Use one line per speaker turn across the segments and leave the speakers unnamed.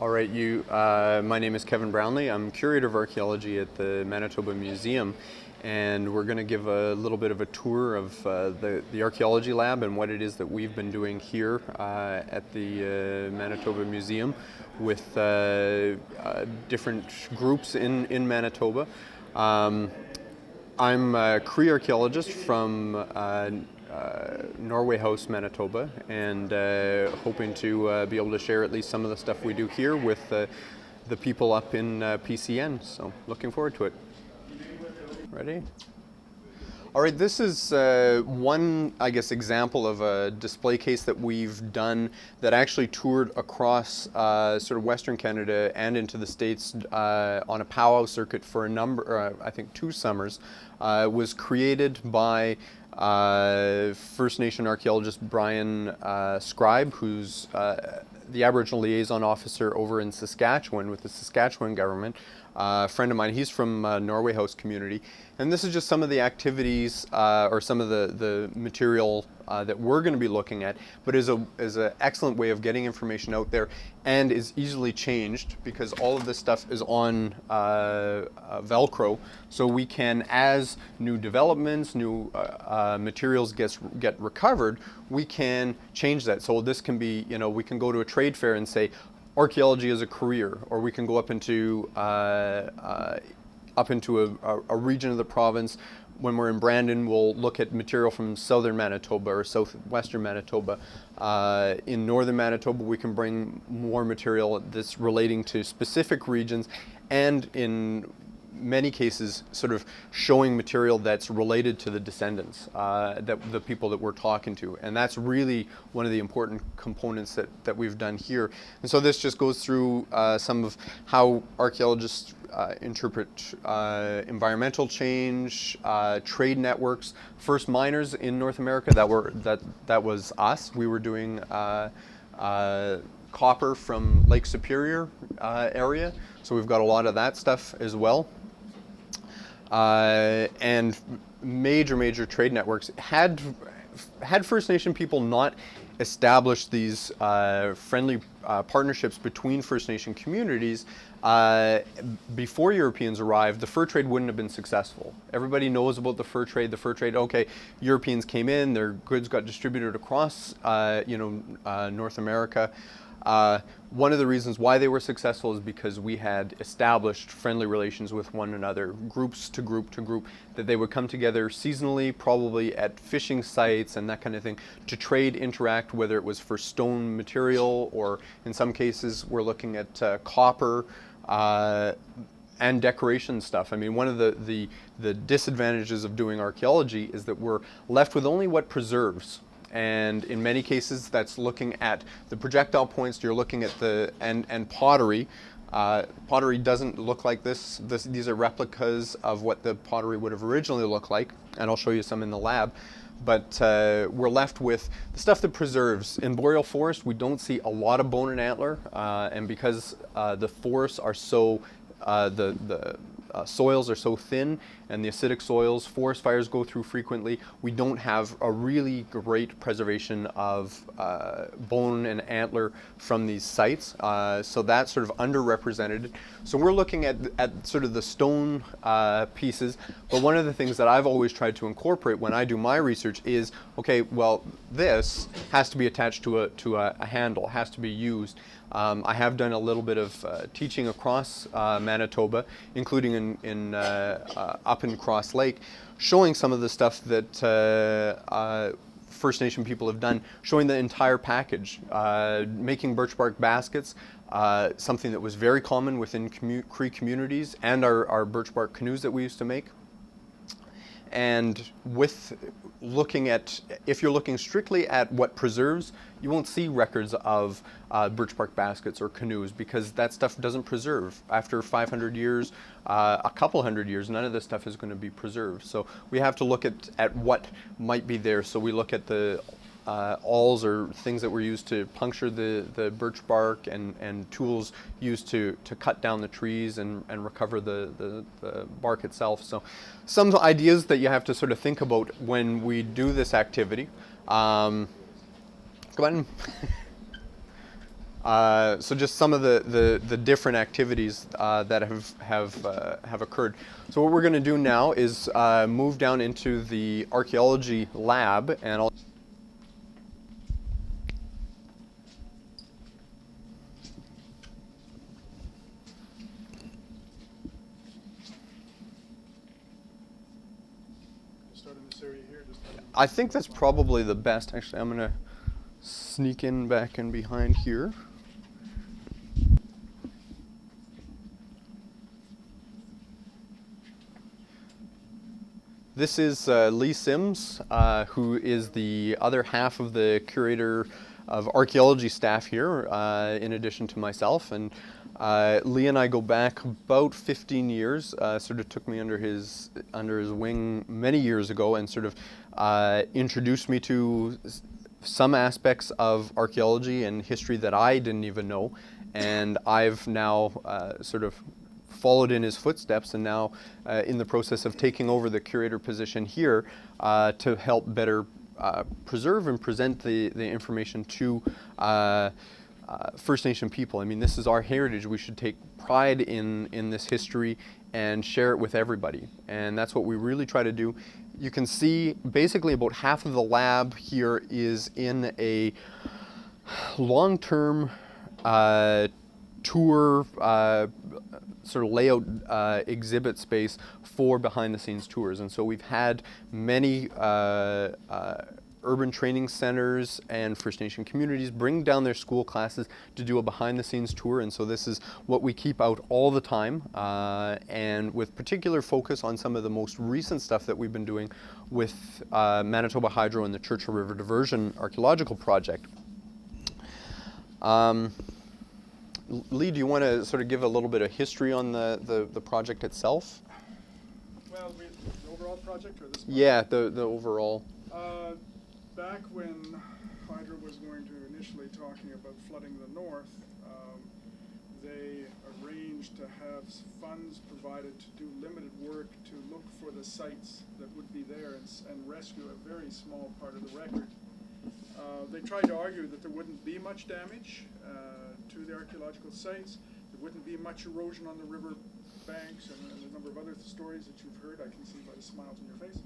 All right, my name is Kevin Brownlee. I'm Curator of Archaeology at the Manitoba Museum, and we're going to give a little bit of a tour of the Archaeology Lab and what it is that we've been doing here at the Manitoba Museum with different groups in Manitoba. I'm a Cree archaeologist from Norway House, Manitoba, and hoping to be able to share at least some of the stuff we do here with the people up in PCN. So looking forward to it. Ready? All right, this is one, I guess, example of a display case that we've done that actually toured across sort of Western Canada and into the States on a powwow circuit for a number, I think 2 summers. Was created by First Nation archaeologist Brian Scribe, who's the Aboriginal Liaison Officer over in Saskatchewan with the Saskatchewan government. A friend of mine, he's from Norway House community, and this is just some of the activities or some of the material that we're going to be looking at, but is an excellent way of getting information out there and is easily changed because all of this stuff is on Velcro, so we can, as new developments, new materials get recovered, we can change that. So this can be, we can go to a trade fair and say, archaeology as a career, or we can go up into a region of the province. When we're in Brandon, we'll look at material from southern Manitoba or southwestern Manitoba. In northern Manitoba, we can bring more material that's relating to specific regions, and in many cases sort of showing material that's related to the descendants, the people that we're talking to. And that's really one of the important components that we've done here. And so this just goes through some of how archaeologists interpret environmental change, trade networks. First miners in North America, that was us. We were doing copper from Lake Superior area. So we've got a lot of that stuff as well. And major trade networks. Had First Nation people not established these friendly partnerships between First Nation communities before Europeans arrived, the fur trade wouldn't have been successful. Everybody knows about the fur trade. The fur trade, okay, Europeans came in, their goods got distributed across North America. One of the reasons why they were successful is because we had established friendly relations with one another, groups to group to group, that they would come together seasonally, probably at fishing sites and that kind of thing, to trade, interact, whether it was for stone material or in some cases we're looking at copper and decoration stuff. I mean, one of the disadvantages of doing archaeology is that we're left with only what preserves. And in many cases, that's looking at the projectile points. You're looking at and pottery. Pottery doesn't look like this. These are replicas of what the pottery would have originally looked like, and I'll show you some in the lab. But we're left with the stuff that preserves. In boreal forest, we don't see a lot of bone and antler, and because the forests are so the soils are so thin, and the acidic soils forest fires go through frequently, we don't have a really great preservation of bone and antler from these sites. So that's sort of underrepresented. So we're looking at sort of the stone pieces, but one of the things that I've always tried to incorporate when I do my research is, okay, well, this has to be attached to a handle, has to be used. I have done a little bit of teaching across Manitoba, including up in Cross Lake, showing some of the stuff that First Nation people have done, showing the entire package, making birch bark baskets, something that was very common within Cree communities, and our birch bark canoes that we used to make. And with looking at, if you're looking strictly at what preserves, you won't see records of birch bark baskets or canoes because that stuff doesn't preserve. After 500 years, a couple hundred years, none of this stuff is going to be preserved. So we have to look at what might be there. So we look at the awls or things that were used to puncture the birch bark, and tools used to cut down the trees and recover the bark itself. So some ideas that you have to sort of think about when we do this activity. Come on. So just some of the different activities that have occurred. So what we're going to do now is move down into the archaeology lab, and I'll
start in this area here.
I think that's probably the best. Actually, I'm going to sneak in back in behind here. This is Lee Sims, who is the other half of the curator of archaeology staff here, in addition to myself. And Lee and I go back about 15 years. Sort of took me under his wing many years ago, and sort of introduced me to some aspects of archaeology and history that I didn't even know. And I've now sort of followed in his footsteps, and now in the process of taking over the curator position here to help better preserve and present the information to First Nation people. I mean, this is our heritage. We should take pride in this history and share it with everybody. And that's what we really try to do. You can see basically about half of the lab here is in a long-term tour sort of layout exhibit space for behind-the-scenes tours. And so we've had many urban training centers and First Nation communities bring down their school classes to do a behind-the-scenes tour. And so this is what we keep out all the time, and with particular focus on some of the most recent stuff that we've been doing with Manitoba Hydro and the Churchill River Diversion Archaeological Project. Lee, do you want to sort of give a little bit of history on the project itself?
Well, the overall project or this project?
Yeah, the overall.
Back when Hydro was going to initially talking about flooding the north, they arranged to have funds provided to do limited work to look for the sites that would be there and rescue a very small part of the record. They tried to argue that there wouldn't be much damage to the archaeological sites. There wouldn't be much erosion on the river banks and a number of other stories that you've heard. I can see by the smiles on your face.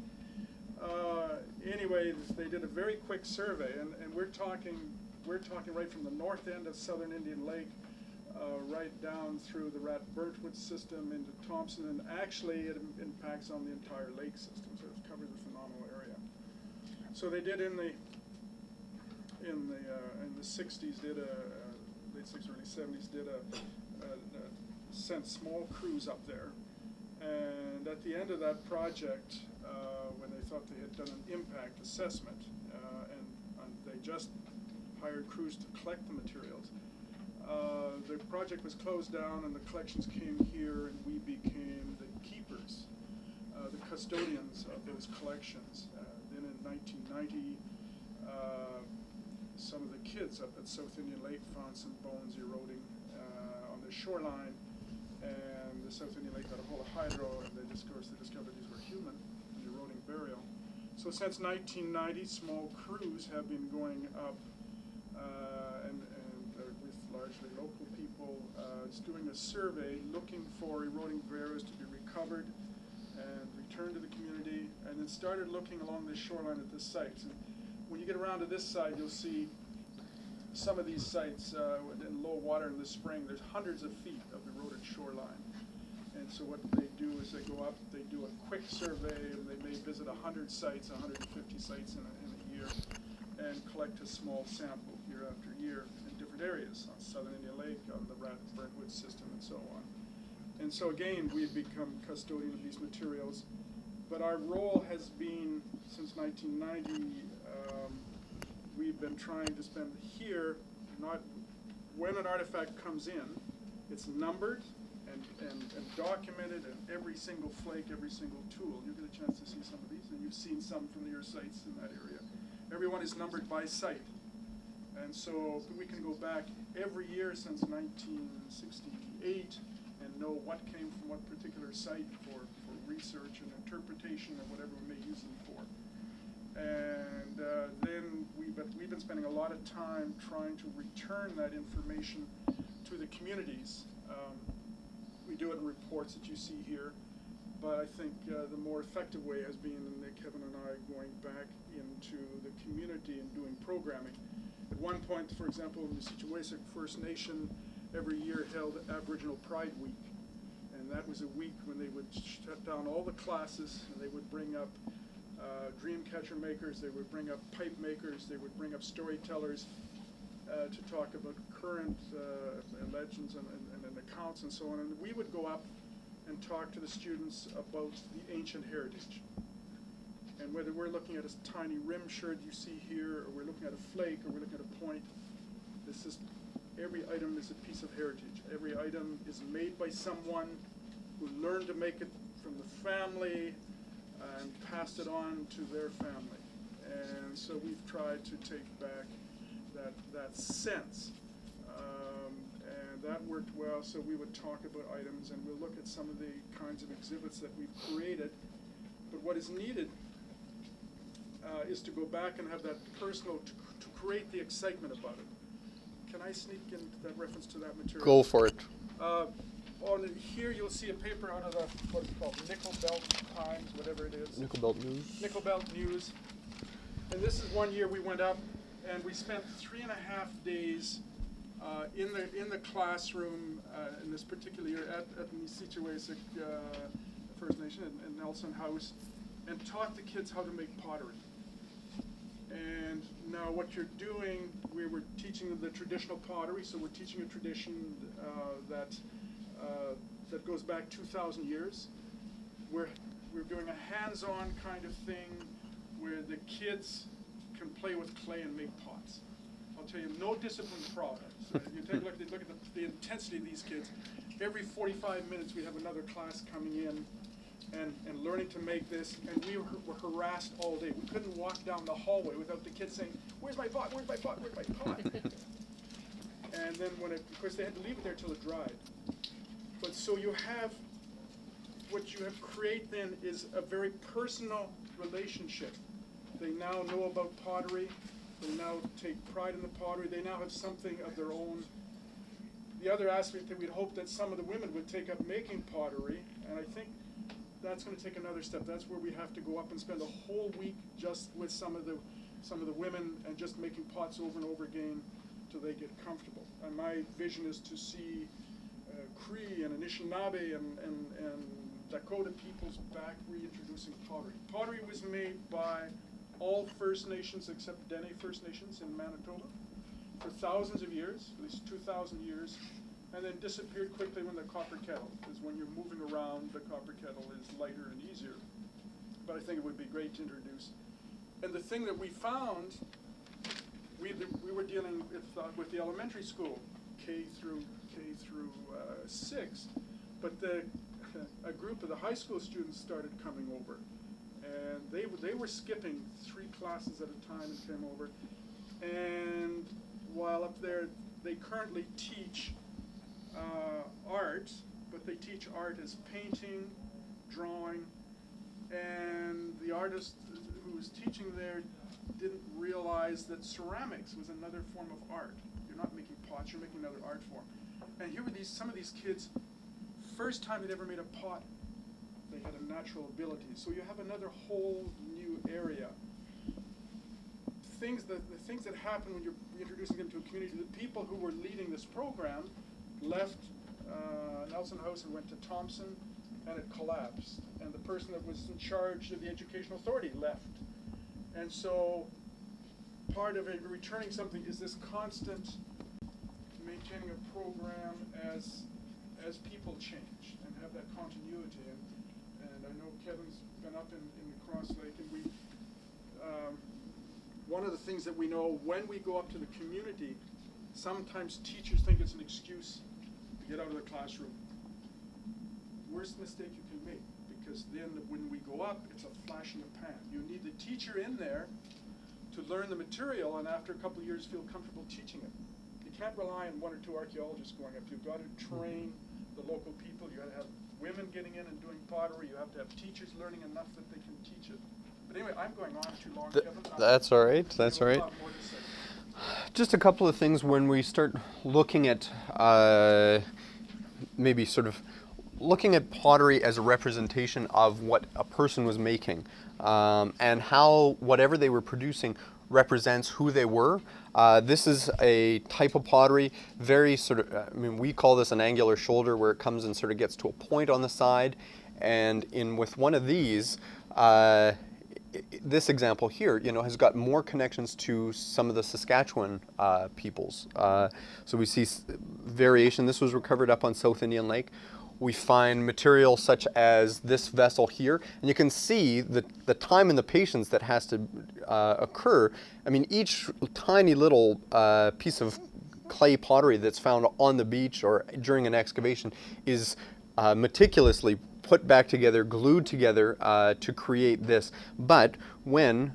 Anyway, they did a very quick survey, and we're talking right from the north end of southern Indian Lake, right down through the Rat-Burntwood system into Thompson, and actually it impacts on the entire lake system, so it covers a phenomenal area. So they did in the 60s, did late 60s, early 70s, sent small crews up there, and at the end of that project, when they thought they had done an impact assessment, and they just hired crews to collect the materials, the project was closed down and the collections came here, and we became the keepers, the custodians of those collections. Then in 1990, some of the kids up at South Indian Lake found some bones eroding on the shoreline, and the South Indian Lake got a hold of Hydro, and they discovered these were human and eroding burial. So since 1990, small crews have been going up, and with largely local people, just doing a survey looking for eroding burials to be recovered and returned to the community, and then started looking along the shoreline at the sites. And when you get around to this side, you'll see some of these sites in low water in the spring. There's hundreds of feet of eroded shoreline. And so what they do is they go up, they do a quick survey, and they may visit 100 sites, 150 sites in a year, and collect a small sample year after year in different areas, on southern Indian Lake, on the Rat-Burntwood system, and so on. And so again, we've become custodian of these materials. But our role has been, since 1990, we've been trying to spend here, not when an artifact comes in, it's numbered and documented, and every single flake, every single tool. You get a chance to see some of these, and you've seen some from your sites in that area. Everyone is numbered by site. And so we can go back every year since 1968 and know what came from what particular site for research and interpretation of whatever we may use them for. And then we've been spending a lot of time trying to return that information to the communities. We do it in reports that you see here, but I think the more effective way has been Kevin and I going back into the community and doing programming. At one point, for example, in the Scituate First Nation every year held Aboriginal Pride Week. And that was a week when they would shut down all the classes, and they would bring up dream catcher makers, they would bring up pipe makers, they would bring up storytellers to talk about current legends and accounts and so on. And we would go up and talk to the students about the ancient heritage. And whether we're looking at a tiny rim sherd you see here, or we're looking at a flake, or we're looking at a point, this is, every item is a piece of heritage. Every item is made by someone who learned to make it from the family and passed it on to their family. And so we've tried to take back that sense. And that worked well, so we would talk about items and we'll look at some of the kinds of exhibits that we've created. But what is needed is to go back and have that personal, to create the excitement about it. Can I sneak in that reference to that material?
Go for it.
On here you'll see a paper out of the, what is it called, Nickel Belt Times, whatever it is.
Nickel Belt News.
Nickel Belt News. And this is one year we went up and we spent 3.5 days in the classroom in this particular year at the Scituate First Nation in Nelson House, and taught the kids how to make pottery. And now what you're doing, we were teaching them the traditional pottery, so we're teaching a tradition that goes back 2,000 years. We're doing a hands-on kind of thing where the kids can play with clay and make pots. I'll tell you, no disciplined problems. You take a look at the intensity of these kids. Every 45 minutes we have another class coming in and learning to make this, and we were harassed all day. We couldn't walk down the hallway without the kids saying, "Where's my pot? Where's my pot? Where's my pot?" And then when of course they had to leave it there till it dried. But so you have, what you have created then is a very personal relationship. They now know about pottery. They now take pride in the pottery. They now have something of their own. The other aspect that we'd hope that some of the women would take up making pottery, and I think that's going to take another step. That's where we have to go up and spend a whole week just with some of the women and just making pots over and over again till they get comfortable. And my vision is to see Cree and Anishinaabe and Dakota peoples back reintroducing pottery. Pottery was made by all First Nations except Dene First Nations in Manitoba for thousands of years, at least 2,000 years, and then disappeared quickly when the copper kettle, because when you're moving around, the copper kettle is lighter and easier. But I think it would be great to introduce. And the thing that we found, we were dealing with the elementary school, K through 6, but a group of the high school students started coming over, and they were skipping 3 classes at a time and came over. And while up there, they currently teach art, but they teach art as painting, drawing, and the artist who was teaching there didn't realize that ceramics was another form of art. You're not making pots, you're making another art form. And here were some of these kids, first time they'd ever made a pot, they had a natural ability. So you have another whole new area. The things that happen when you're introducing them to a community, the people who were leading this program left Nelson House and went to Thompson, and it collapsed. And the person that was in charge of the educational authority left. And so part of returning something is this constant maintaining a program as people change and have that continuity. And I know Kevin's been up in the Cross Lake, and we one of the things that we know when we go up to the community, sometimes teachers think it's an excuse to get out of the classroom. Worst mistake you can make, because then when we go up, it's a flash in the pan. You need the teacher in there to learn the material, and after a couple of years feel comfortable teaching it. You can't rely on 1 or 2 archaeologists going up. You've got to train the local people. You've got to have women getting in and doing pottery. You have to have teachers learning enough that they can teach it. But anyway, I'm going on too long, Kevin.
That's all right. That's all right. just a couple of things when we start looking at maybe sort of looking at pottery as a representation of what a person was making, and how whatever they were producing represents who they were. This is a type of pottery, very sort of, I mean, we call this an angular shoulder, where it comes and sort of gets to a point on the side. And with one of these, this example here, has got more connections to some of the Saskatchewan peoples. So we see variation. This was recovered up on South Indian Lake. We find material such as this vessel here, and you can see the time and the patience that has to occur. I mean, each tiny little piece of clay pottery that's found on the beach or during an excavation is meticulously put back together, glued together to create this. But when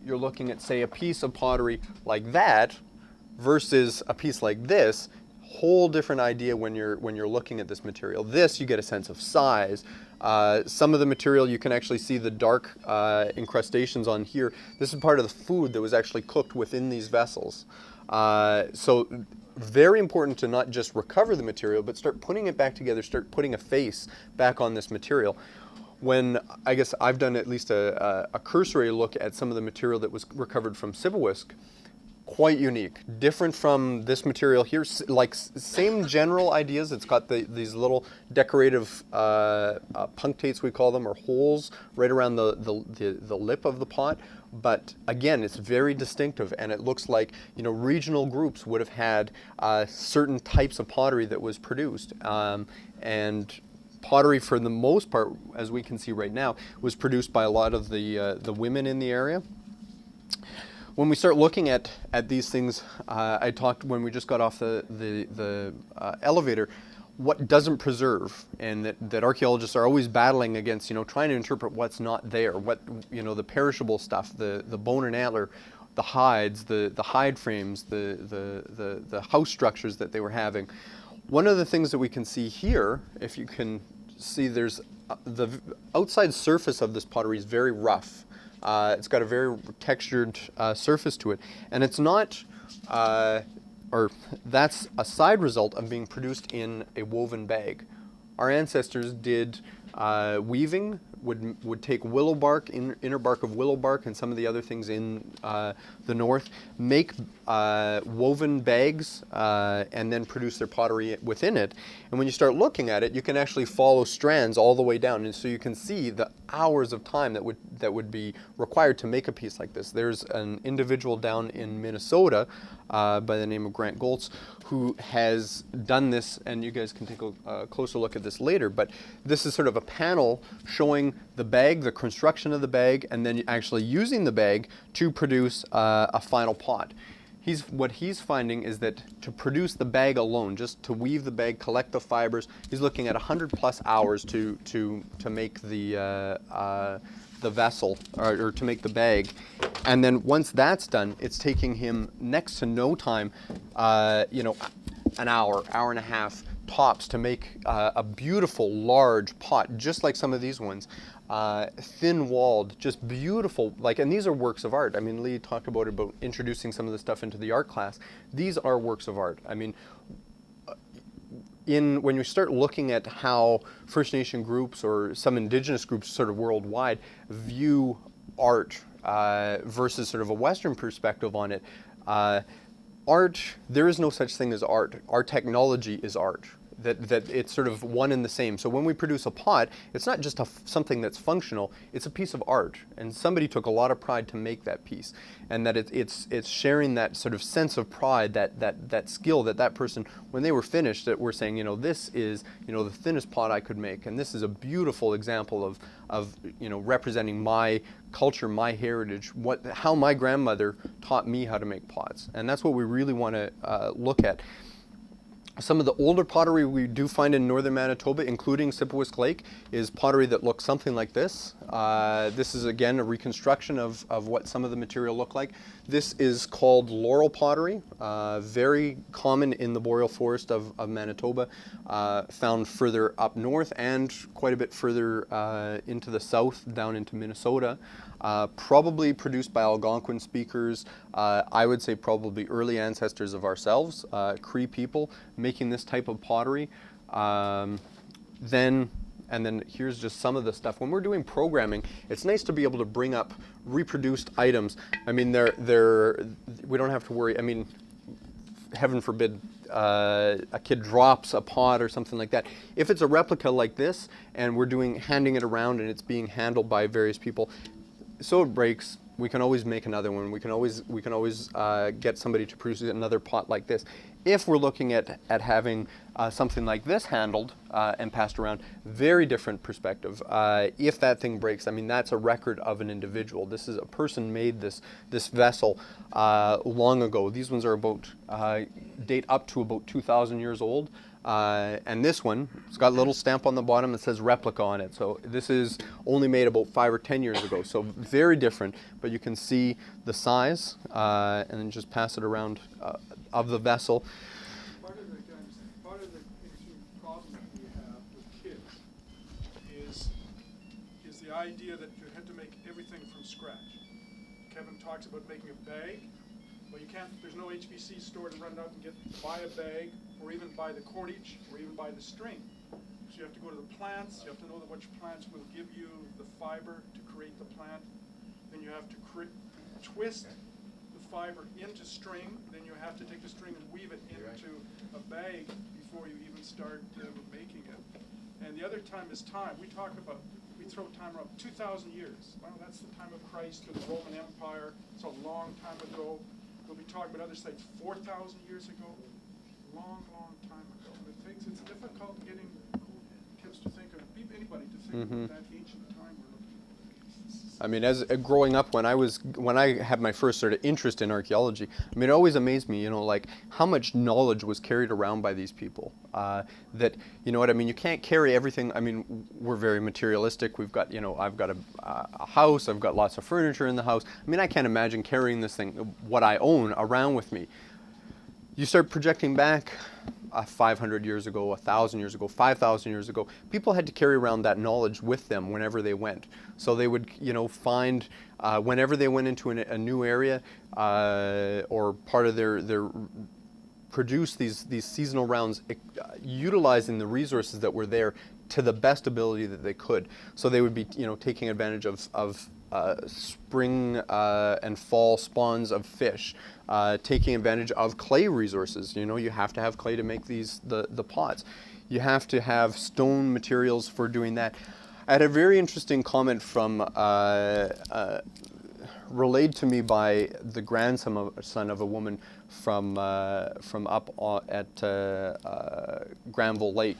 you're looking at, say, a piece of pottery like that versus a piece like this, whole different idea when you're looking at this material. This, you get a sense of size. Some of the material, you can actually see the dark incrustations on here. This is part of the food that was actually cooked within these vessels. So very important to not just recover the material, but start putting it back together, start putting a face back on this material. When, I guess I've done at least a cursory look at some of the material that was recovered from Sipawusk, quite unique, different from this material here, like same general ideas. It's got these little decorative punctates, we call them, or holes right around the lip of the pot. But again, it's very distinctive, and it looks like, regional groups would have had certain types of pottery that was produced. And pottery, for the most part, as we can see right now, was produced by a lot of the women in the area. When we start looking at these things, I talked when we just got off the elevator, what doesn't preserve, and that archaeologists are always battling against, trying to interpret what's not there, what, the perishable stuff, the bone and antler, the hides, the hide frames, the house structures that they were having. One of the things that we can see here, if you can see, there's the outside surface of this pottery is very rough. It's got a very textured surface to it, and it's not, or that's a side result of being produced in a woven bag. Our ancestors did weaving, would take willow bark, inner bark of willow bark, and some of the other things in the north, make woven bags, and then produce their pottery within it. And when you start looking at it, you can actually follow strands all the way down, and so you can see the hours of time that would be required to make a piece like this. There's an individual down in Minnesota by the name of Grant Goltz who has done this, and you guys can take a closer look at this later, but this is sort of a panel showing the bag, the construction of the bag, and then actually using the bag to produce a final pot. What he's finding is that to produce the bag alone, just to weave the bag, collect the fibers, he's looking at 100+ hours to make the vessel, or to make the bag. And then once that's done, it's taking him next to no time, an hour and a half tops to make a beautiful large pot, just like some of these ones. Thin-walled, just beautiful, and these are works of art. I mean, Lee talked about introducing some of the stuff into the art class. These are works of art. I mean, when you start looking at how First Nation groups or some Indigenous groups sort of worldwide view art versus sort of a Western perspective on it, art, there is no such thing as art. Our technology is art. That it's sort of one and the same. So when we produce a pot, it's not just something that's functional, it's a piece of art. And somebody took a lot of pride to make that piece. And that it's sharing that sort of sense of pride, that skill that person, when they were finished, that we're saying, this is, the thinnest pot I could make. And this is a beautiful example of representing my culture, my heritage, how my grandmother taught me how to make pots. And that's what we really want to look at. Some of the older pottery we do find in northern Manitoba, including Sipawusk Lake, is pottery that looks something like this. This is, again, a reconstruction of what some of the material looked like. This is called laurel pottery, very common in the boreal forest of Manitoba, found further up north and quite a bit further into the south, down into Minnesota. probably produced by Algonquin speakers. I would say probably early ancestors of ourselves, Cree people, making this type of pottery. And then here's just some of the stuff. When we're doing programming, it's nice to be able to bring up reproduced items. I mean, we don't have to worry. I mean, heaven forbid a kid drops a pot or something like that. If it's a replica like this and we're handing it around and it's being handled by various people, so it breaks, we can always make another one. We can always get somebody to produce another pot like this. If we're looking at having something like this handled and passed around, very different perspective. If that thing breaks, I mean, that's a record of an individual. This is a person made this vessel long ago. These ones are date up to about 2,000 years old. And this one, it's got a little stamp on the bottom that says replica on it. So this is only made about 5 or 10 years ago. So very different, but you can see the size and then just pass it around of the vessel.
Part of the problem that we have with kids is the idea that you had to make everything from scratch. Kevin talks about making a bag. Well, you can't. There's no HBC store to run out and buy a bag, or even buy the cordage, or even buy the string. So you have to go to the plants. You have to know which plants will give you the fiber to create the plant. Then you have to twist the fiber into string. Then you have to take the string and weave it into a bag before you even start making it. And the other time is time. We throw time around 2,000 years. Well, that's the time of Christ or the Roman Empire. It's a long time ago. We'll be talking about other sites 4,000 years ago. Long, long time ago. And it's difficult getting kids to think of, anybody to think of that ancient time we're looking at.
I mean, as growing up, when I had my first sort of interest in archaeology, I mean, it always amazed me, like how much knowledge was carried around by these people. That, you know what I mean? You can't carry everything. I mean, we're very materialistic. We've got, I've got a house. I've got lots of furniture in the house. I mean, I can't imagine carrying this thing, what I own, around with me. You start projecting back 500 years ago, 1,000 years ago, 5,000 years ago. People had to carry around that knowledge with them whenever they went. So they would, find, whenever they went into a new area or part of their produce these seasonal rounds, utilizing the resources that were there to the best ability that they could. So they would be, taking advantage of spring and fall spawns of fish, taking advantage of clay resources. You have to have clay to make the pots. You have to have stone materials for doing that. I had a very interesting comment from relayed to me by the grandson of a woman from up at Granville Lake.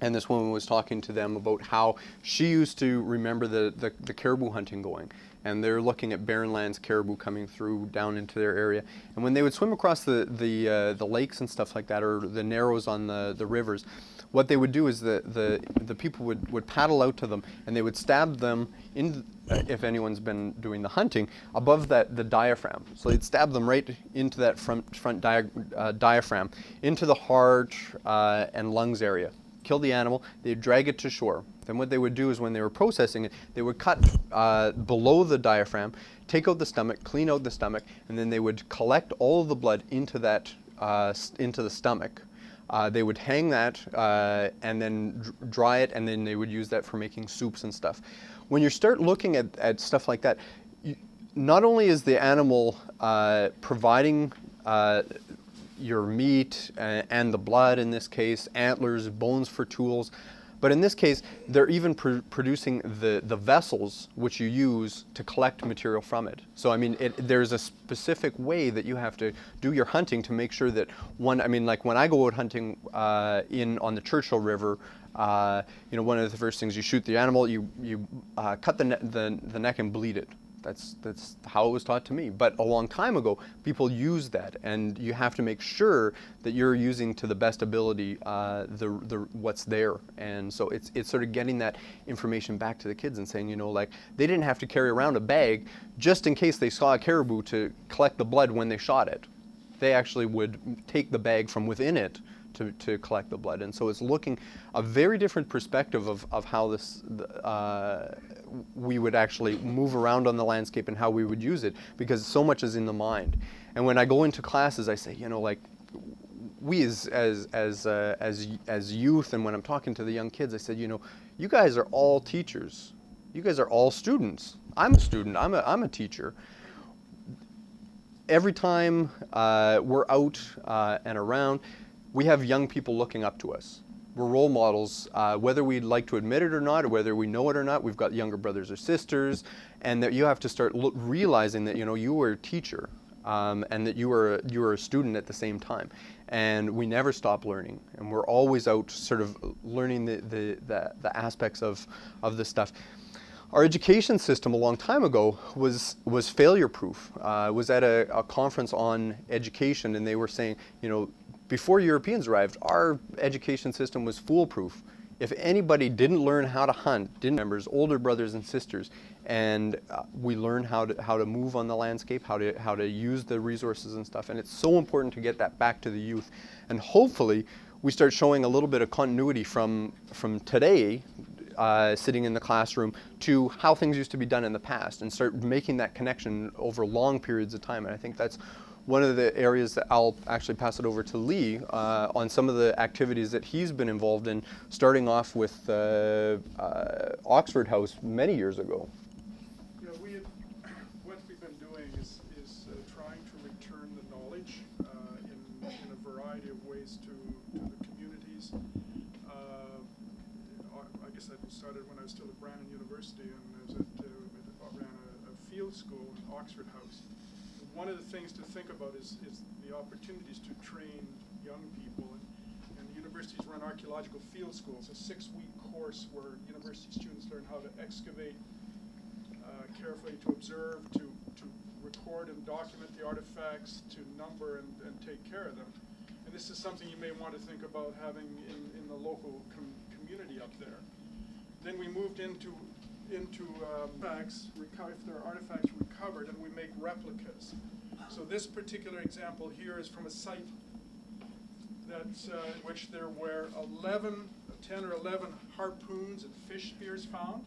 And this woman was talking to them about how she used to remember the caribou hunting going. And they're looking at Barren Lands caribou coming through down into their area. And when they would swim across the lakes and stuff like that, or the narrows on the rivers, what they would do is the people would paddle out to them, and they would stab them in, if anyone's been doing the hunting, above the diaphragm. So they'd stab them right into that front diaphragm, into the heart and lungs area. Kill the animal, they'd drag it to shore. Then what they would do is when they were processing it, they would cut below the diaphragm, take out the stomach, clean out the stomach, and then they would collect all of the blood into the stomach. They would hang that and then dry it, and then they would use that for making soups and stuff. When you start looking at stuff like that, not only is the animal providing your meat and the blood, in this case, antlers, bones for tools, but in this case, they're even producing the vessels which you use to collect material from it. So I mean, there's a specific way that you have to do your hunting to make sure that like when I go out hunting on the Churchill River, one of the first things, you shoot the animal, you cut the neck and bleed it. That's how it was taught to me. But a long time ago, people used that, and you have to make sure that you're using to the best ability what's there. And so it's sort of getting that information back to the kids and saying, like, they didn't have to carry around a bag just in case they saw a caribou to collect the blood when they shot it. They actually would take the bag from within it to collect the blood. And so it's looking a very different perspective of how this we would actually move around on the landscape and how we would use it, because so much is in the mind. And when I go into classes, I say, you know, like, we as youth, and when I'm talking to the young kids, I said, you know, you guys are all teachers. You guys are all students. I'm a student. I'm a teacher. Every time we're out and around, we have young people looking up to us. We're role models, whether we'd like to admit it or not, or whether we know it or not. We've got younger brothers or sisters, and that you have to start realizing that, you know, you were a teacher, and that you were a student at the same time. And we never stop learning, and we're always out sort of learning the aspects of this stuff. Our education system a long time ago was failure proof. I was at a conference on education, and they were saying, you know, before Europeans arrived, our education system was foolproof. If anybody didn't learn how to hunt, members, older brothers and sisters, and we learn how to move on the landscape, how to use the resources and stuff. And it's so important to get that back to the youth. And hopefully we start showing a little bit of continuity from today, sitting in the classroom, to how things used to be done in the past, and start making that connection over long periods of time. And I think that's one of the areas that I'll actually pass it over to Lee on some of the activities that he's been involved in, starting off with Oxford House many years ago.
Yeah, what we've been doing is trying to return the knowledge in a variety of ways to the communities. I guess I started when I was still at Brandon University, and I ran a field school in Oxford House. One of the things to think about is the opportunities to train young people, and the universities run archaeological field schools, a 6-week course where university students learn how to excavate carefully, to observe, to record and document the artifacts, to number and take care of them. And this is something you may want to think about having in the local community up there. Then we moved into artifacts, if there are artifacts recovered, and we make replicas. So this particular example here is from a site that's in which there were 10 or 11 harpoons and fish spears found,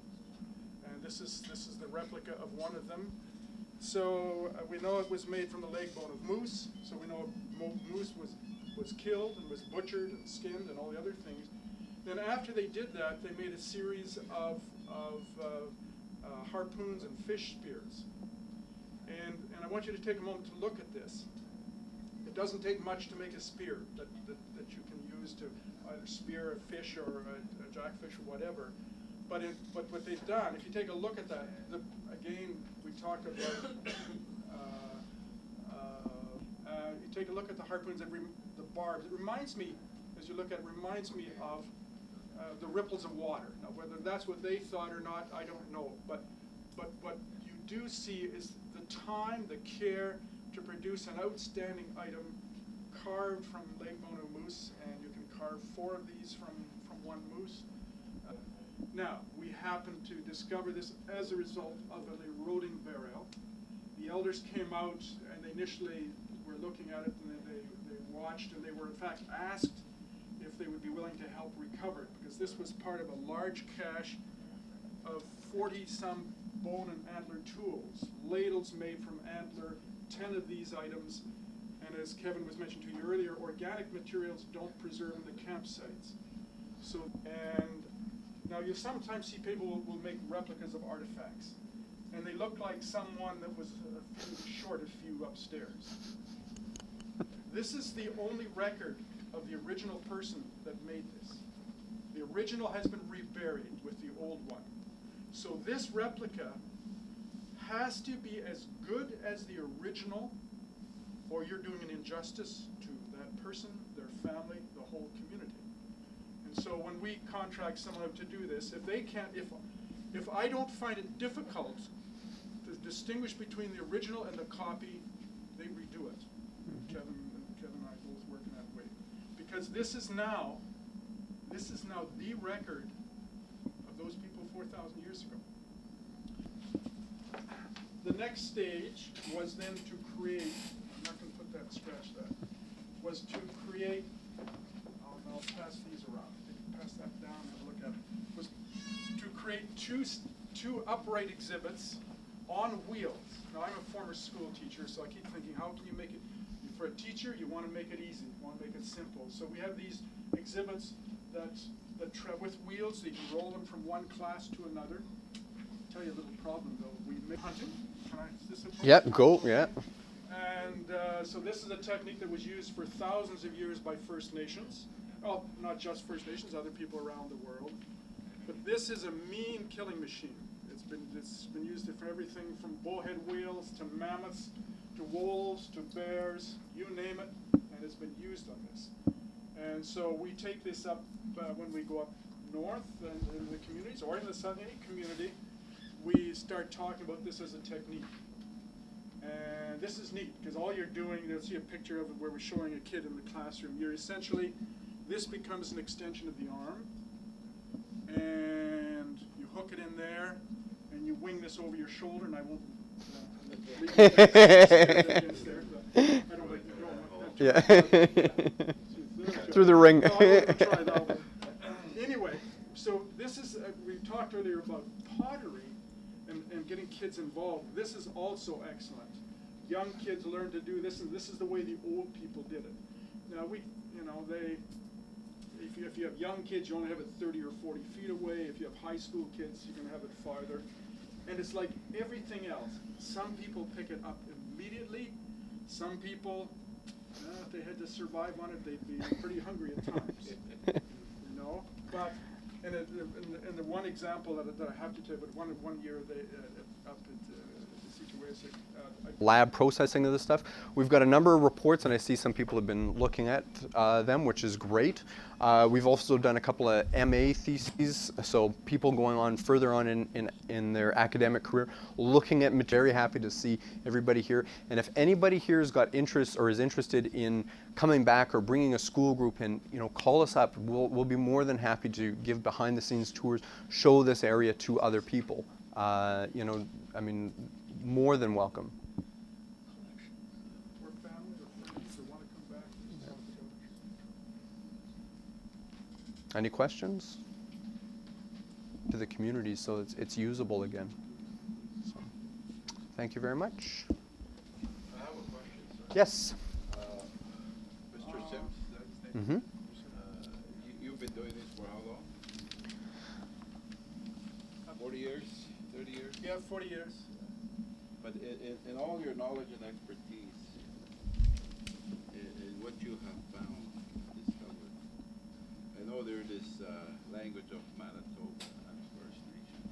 and this is the replica of one of them. So we know it was made from the leg bone of moose. So we know moose was killed and was butchered and skinned and all the other things. Then after they did that, they made a series of harpoons and fish spears. And I want you to take a moment to look at this. It doesn't take much to make a spear that you can use to either spear a fish or a jackfish or whatever. But what they've done, if you take a look at that, again, we talked about, you take a look at the harpoons and the barbs. It reminds me, as you look at it, reminds me of the ripples of water. Now, whether that's what they thought or not, I don't know. But what you do see is the time, the care to produce an outstanding item carved from leg bone of moose, and you can carve 4 of these from one moose. Now, we happen to discover this as a result of an eroding burial. The elders came out, and they initially were looking at it, and they watched, and they were in fact asked if they would be willing to help recover it, because this was part of a large cache of 40-some bone and antler tools, ladles made from antler, 10 of these items, and as Kevin was mentioning to you earlier, organic materials don't preserve in the campsites. So, and now you sometimes see people will make replicas of artifacts, and they look like someone that was short a few upstairs. This is the only record of the original person that made this. The original has been reburied with the old one. So this replica has to be as good as the original, or you're doing an injustice to that person, their family, the whole community. And so when we contract someone to do this, if they can't, if I don't find it difficult to distinguish between the original and the copy, they redo it. Kevin and I both work in that way. Because this is now the record of those people 4,000 years ago. The next stage was then to create, I'm not going to put that, scratch that, was to create I'll pass these around. You can pass that down and have a look at it. Was to create two upright exhibits on wheels. Now, I'm a former school teacher, so I keep thinking, how can you make it, for a teacher, you want to make it easy, you want to make it simple. So we have these exhibits that with wheels, so you can roll them from one class to another. I'll tell you a little problem, though. We make hunting. Can I, is this a
Yeah, go, yeah.
And so this is a technique that was used for thousands of years by First Nations. Well, not just First Nations, other people around the world. But this is a mean killing machine. It's been used for everything from bullhead wheels to mammoths to wolves to bears, you name it, and it's been used on this. And so we take this up when we go up north and in the communities, or in the any community, we start talking about this as a technique. And this is neat, because all you're doing, you'll see a picture of it where we're showing a kid in the classroom. You're essentially, this becomes an extension of the arm, and you hook it in there, and you wing this over your shoulder, and I won't leave it against there. I don't like to go.
Yeah. Through the ring.
No, I won't try that one. Anyway, so this is, we talked earlier about pottery and getting kids involved. This is also excellent. Young kids learn to do this, and this is the way the old people did it. Now if you have young kids, you only have it 30 or 40 feet away. If you have high school kids, you can have it farther. And it's like everything else. Some people pick it up immediately. Some people, if they had to survive on it, they'd be pretty hungry at times. You know? But in the one example that I have to tell you, but one year they up at Situasic,
lab processing of this stuff. We've got a number of reports, and I see some people have been looking at them, which is great. We've also done a couple of MA theses, so people going on further on in their academic career, looking at material. Very happy to see everybody here. And if anybody here has got interest or is interested in coming back or bringing a school group in, call us up. We'll be more than happy to give behind-the-scenes tours, show this area to other people. I mean, more than welcome.
or family or friends that want to come back and talk to us.
Any questions to the community so it's usable again? So, thank you very much.
I have a question, sir.
Yes.
Mr. Sims, that's his name?
Mm-hmm.
You've been doing this for how long? 40 years? 30 years?
Yeah, 40 years.
But in all your knowledge and expertise, in what you have found, discovered, I know there's this language of Manitoba and First Nations,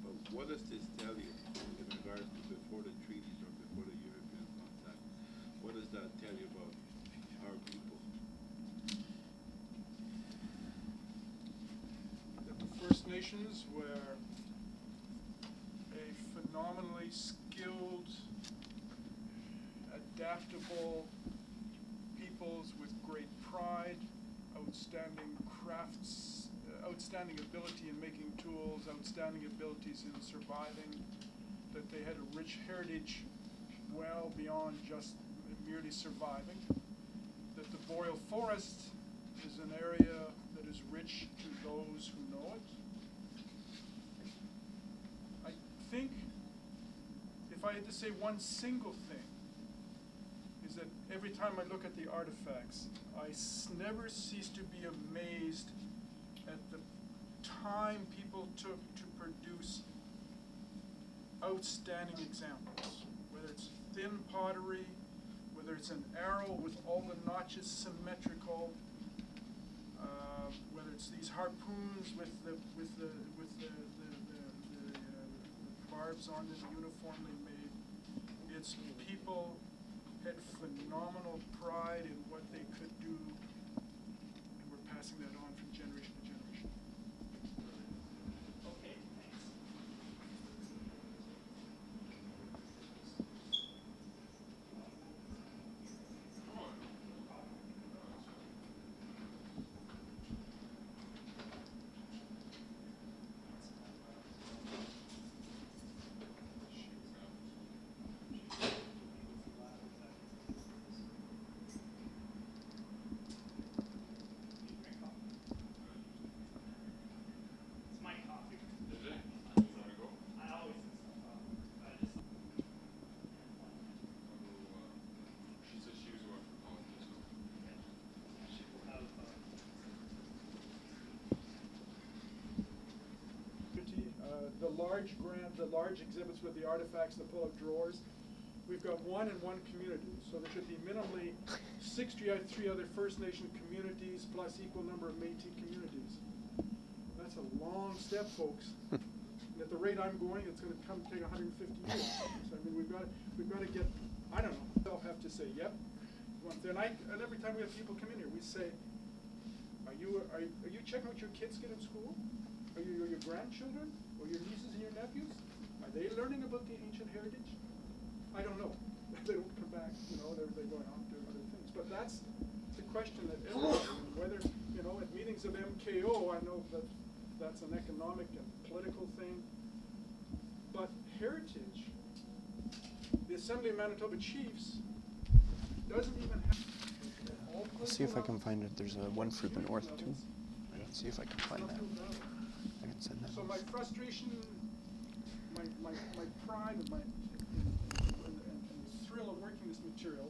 but what does this tell you in regards to before the treaties or before the European contact? What does that tell you about our people?
That the First Nations were a phenomenally skilled, adaptable peoples with great pride, outstanding crafts, outstanding ability in making tools, outstanding abilities in surviving, that they had a rich heritage well beyond just merely surviving, that the boreal forest is an area that is rich to those who know it. I think if I had to say one single thing, is that every time I look at the artifacts, I never cease to be amazed at the time people took to produce outstanding examples, whether it's thin pottery, whether it's an arrow with all the notches symmetrical, whether it's these harpoons with the barbs on them uniformly made. It's people had phenomenal pride in what they could do, and we're passing that on from generation to generation.
Okay, thanks.
the large exhibits with the artifacts, the pull-out drawers. We've got 1 in 1 community, so there should be minimally 63 other First Nation communities plus equal number of Métis communities. That's a long step, folks. And at the rate I'm going, it's going to take 150 years. So I mean, we've got to get. I don't know. They'll have to say, yep. And every time we have people come in here, we say, are you checking what your kids get at school? Are your grandchildren or your nieces and your nephews? Are they learning about the ancient heritage? I don't know. They don't come back. You know, they're going on doing other things. But that's the question that whether at meetings of MKO, I know that that's an economic and political thing. But heritage, the Assembly of Manitoba Chiefs doesn't even have.
Let's see if I can find it. There's one for the north too. Let's see if I can find that. I can send that.
So my frustration, my pride, and the thrill of working this material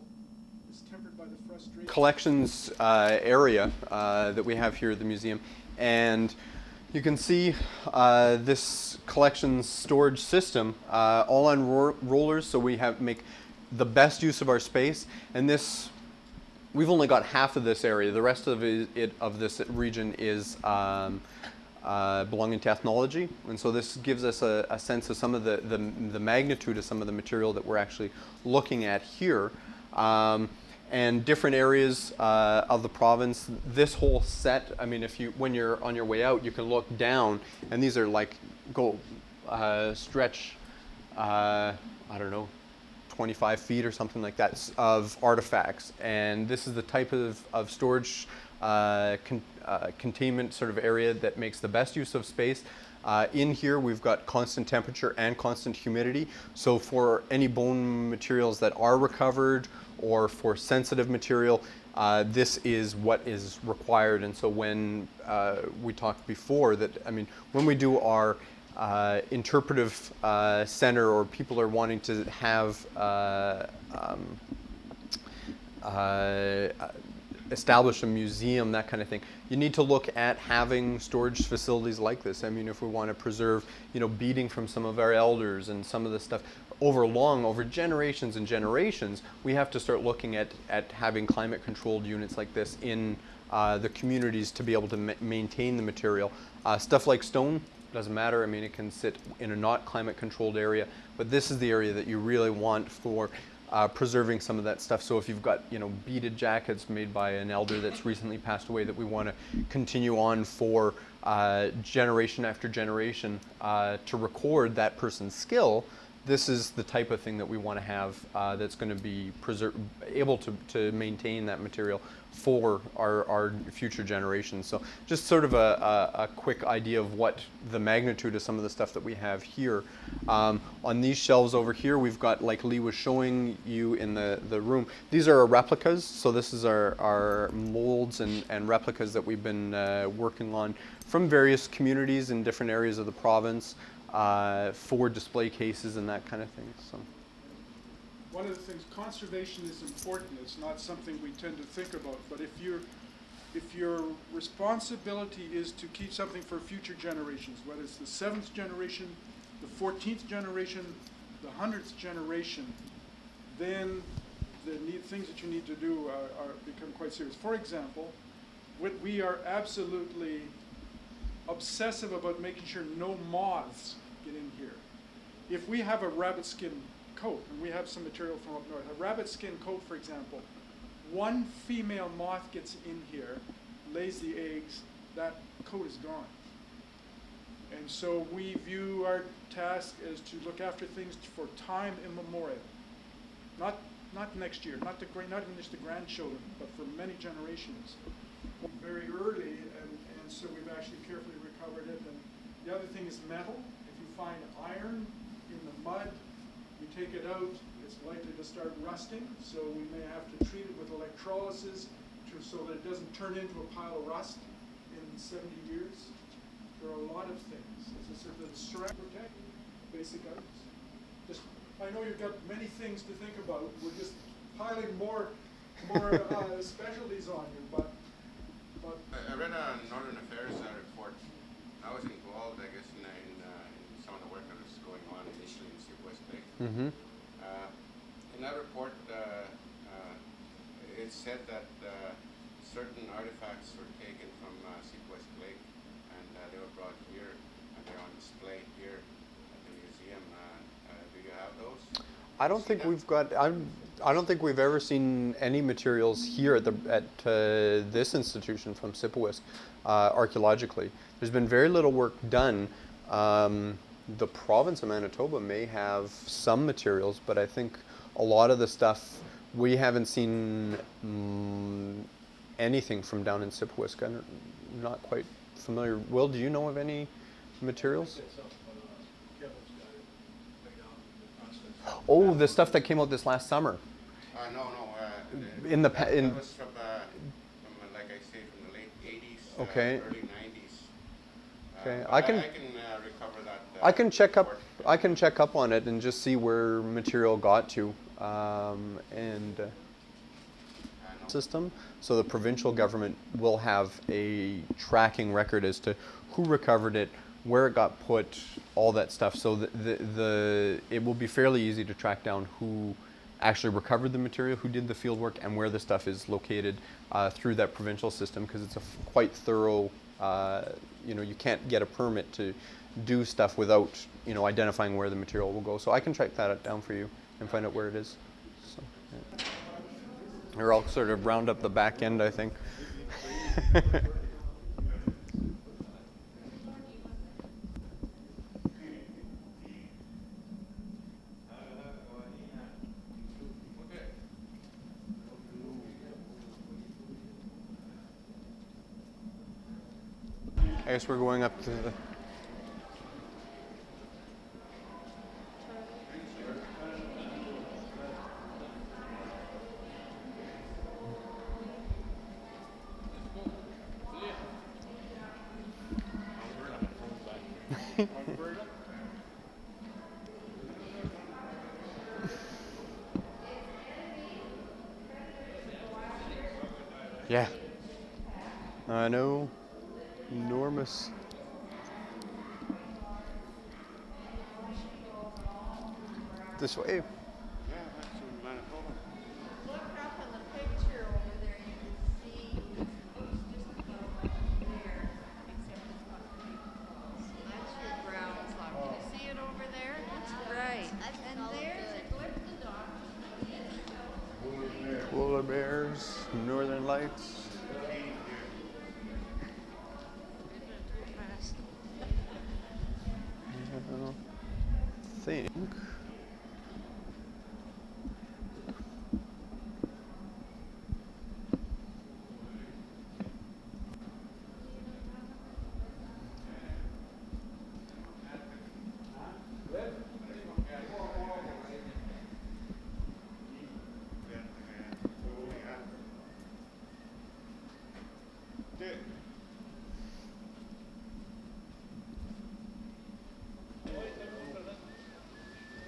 is tempered by the frustration. Collections
area that we have here at the museum, and you can see this collections storage system all on rollers, so we make the best use of our space. And this, we've only got half of this area. The rest of this region is belonging to ethnology, and so this gives us a sense of some of the magnitude of some of the material that we're actually looking at here. And different areas of the province. This whole set, I mean, when you're on your way out, you can look down, and these are like stretch, I don't know, 25 feet or something like that of artifacts. And this is the type of storage containment sort of area that makes the best use of space. In here we've got constant temperature and constant humidity. So for any bone materials that are recovered or for sensitive material, this is what is required. And so when we talked before that, I mean, when we do our interpretive center, or people are wanting to have establish a museum, that kind of thing, you need to look at having storage facilities like this. I mean, if we want to preserve, beading from some of our elders and some of the stuff over generations and generations, we have to start looking at having climate controlled units like this in the communities to be able to maintain the material. Stuff like stone, doesn't matter. I mean, it can sit in a not climate controlled area, but this is the area that you really want for preserving some of that stuff. So if you've got beaded jackets made by an elder that's recently passed away that we want to continue on for generation after generation to record that person's skill, this is the type of thing that we want to have that's going to be able to maintain that material for our future generations. So just sort of a quick idea of what the magnitude of some of the stuff that we have here. On these shelves over here, we've got, like Lee was showing you in the room, these are our replicas. So this is our molds and replicas that we've been working on from various communities in different areas of the province for display cases and that kind of thing. So.
One of the things, conservation is important. It's not something we tend to think about, but if your responsibility is to keep something for future generations, whether it's the 7th generation, the 14th generation, the 100th generation, then the things that you need to do become quite serious. For example, we are absolutely obsessive about making sure no moths get in here. If we have a rabbit skin coat, and we have some material from up north, a rabbit skin coat, for example, one female moth gets in here, lays the eggs, that coat is gone. And so we view our task as to look after things for time immemorial. Not next year, not even just the grandchildren, but for many generations. Very early, and so we've actually carefully recovered it. And the other thing is metal. If you find iron in the mud, you take it out, it's likely to start rusting, so we may have to treat it with electrolysis so that it doesn't turn into a pile of rust in 70 years. There are a lot of things. As I said, the ceramic protect, basic items. I know you've got many things to think about. We're just piling more specialties on you, but
I read a Northern Affairs report. I was involved, I guess, in some of the
initially in Sequest Lake.
Mm-hmm.
In that report, it said that certain artifacts were taken from Sequest Lake, and they were brought here, and they're on display here at the museum. Do you have those?
I don't think we've got. I don't think we've ever seen any materials here at this institution from Sipawisk archaeologically. There's been very little work done. The province of Manitoba may have some materials, but I think a lot of the stuff we haven't seen anything from down in Sipawisk. I'm not quite familiar. Will, do you know of any materials? Oh, the stuff that came out this last summer.
No.
In the
that was from, like I say, from the late 80s,
Okay.
Early 90s.
Okay,
But
I can
recover that.
I can check up.
report.
I can check up on it and just see where material got to, and
No.
system. So the provincial government will have a tracking record as to who recovered it, where it got put, all that stuff. So it will be fairly easy to track down who actually recovered the material, who did the field work, and where the stuff is located through that provincial system, because it's a quite thorough. You can't get a permit to do stuff without identifying where the material will go. So I can track that down for you and find out where it is. So, yeah. Or I'll sort of round up the back end, I think. I guess we're going up to the. Yeah. I know. Enormous. This way.
Yeah, that's in Manitoba.
Look up on the picture over there, you can see it looks just about like there, except it's got the big falls. That's your grounds log. Can you see it over there? Right. And there's a Glick the dog.
Polar bears, northern lights. I think.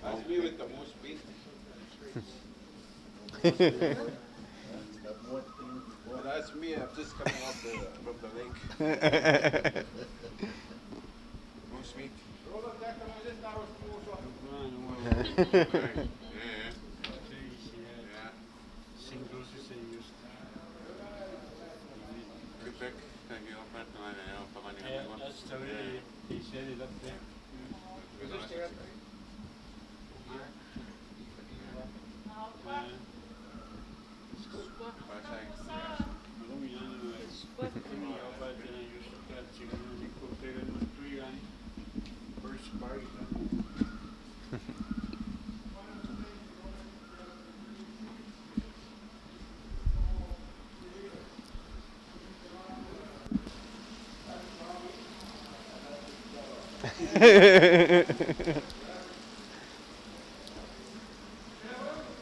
That's me with the most feet. Well, that's me. I'm just coming off from the lake. Most feet.
That's the way he said it up there.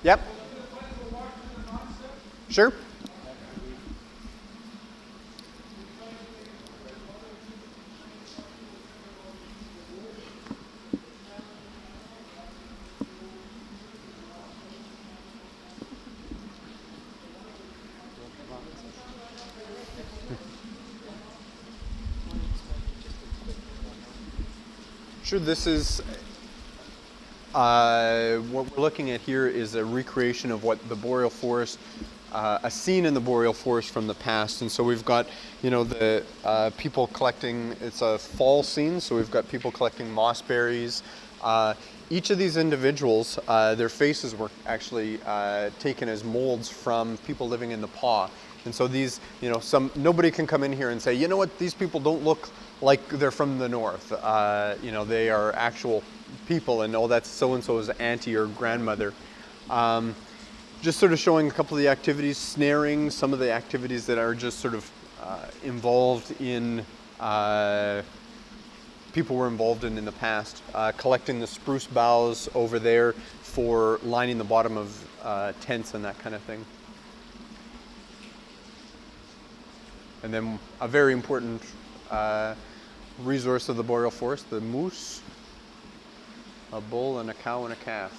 Yep. Sure. Sure, this is What we're looking at here is a recreation of what the boreal forest, a scene in the boreal forest from the past. And so we've got, you know, the people collecting, it's a fall scene, so we've got people collecting moss berries. Each of these individuals, their faces were actually taken as molds from people living in the Pas. And so these, you know, nobody can come in here and say, you know what, these people don't look like they're from the north. You know, they are actual people, and oh, that's so-and-so's auntie or grandmother. Just sort of showing a couple of the activities, snaring, some of the activities that are just sort of involved in, people were involved in the past. Collecting the spruce boughs over there for lining the bottom of tents and that kind of thing. And then a very important resource of the boreal forest, the moose, a bull and a cow and a calf.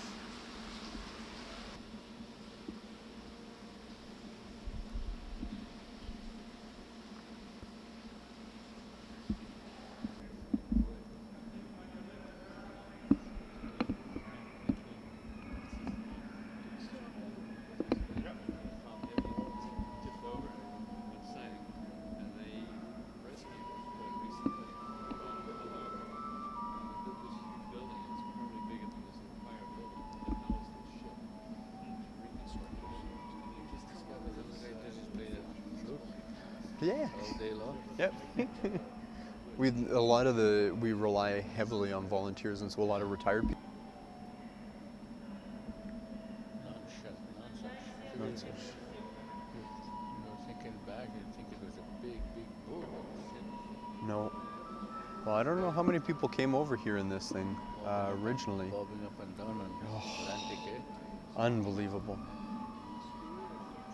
Yeah.
All day long.
Yep. We rely heavily on volunteers, and so a lot of retired people.
Nonsense. You know, thinking back, I think it was a big bull.
No. Well, I don't know how many people came over here in this thing originally.
Bobbing up and down on Atlantic, eh?
Unbelievable.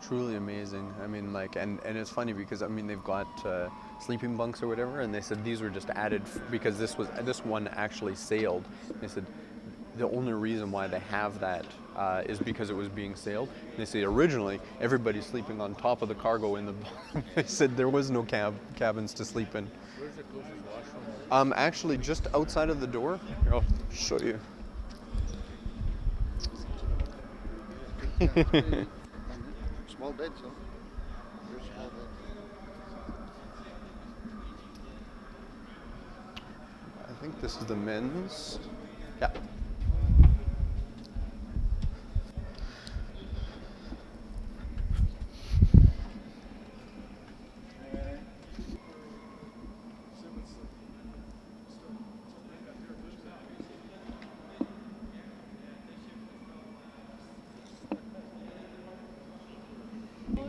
Truly amazing. I mean, like, and it's funny because, I mean, they've got sleeping bunks or whatever, and they said these were just added because this one actually sailed. They said the only reason why they have that is because it was being sailed. And they say originally everybody's sleeping on top of the cargo in the. They said there was no cabins to sleep in.
Where's the closest washroom?
Actually, just outside of the door. Here, I'll show you.
Small beds, huh? Very small beds.
I think this is the men's. Yeah.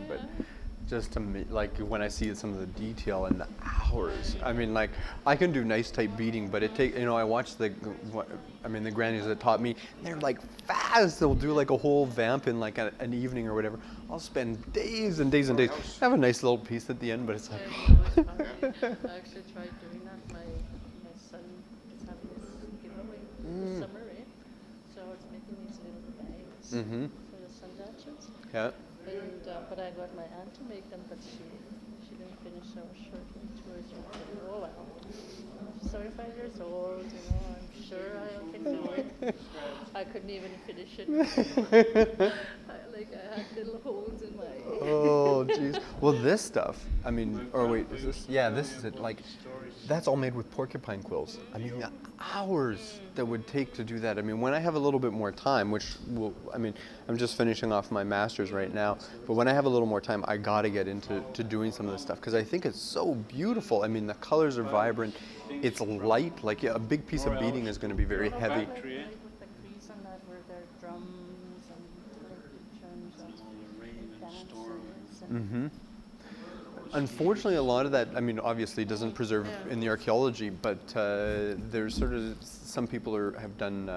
But just to me, like when I see some of the detail and the hours, I mean, like I can do nice type beading, but it take, you know, I watch the grannies that taught me, they're like fast. They'll do like a whole vamp in like an evening or whatever. I'll spend days and days and days. I have a nice little piece at the end, but it's like.
I actually tried doing that. My son is having his giveaway this summer, right? So I was making these little bags for the sundachas.
Yeah.
And but I got my aunt to make them, but she didn't finish. So I was shortly towards her. Oh well, I'm 75 years old. You know, I'm sure I can do it. I couldn't even finish it. I had little holes in my.
Oh, jeez. Well, this stuff, I mean, or wait, is this? Yeah, this is it. Like, that's all made with porcupine quills. I mean, the hours that would take to do that. I mean, when I have a little bit more time, which will, I mean, I'm just finishing off my master's right now, but when I have a little more time, I gotta get into doing some of this stuff because I think it's so beautiful. I mean, the colors are vibrant. It's light. Like a big piece of beading is going to be very heavy.
With the crease on that were their drums and like drums and dances and
Unfortunately, a lot of that, I mean, obviously doesn't preserve in the archaeology, but there's sort of, some people have done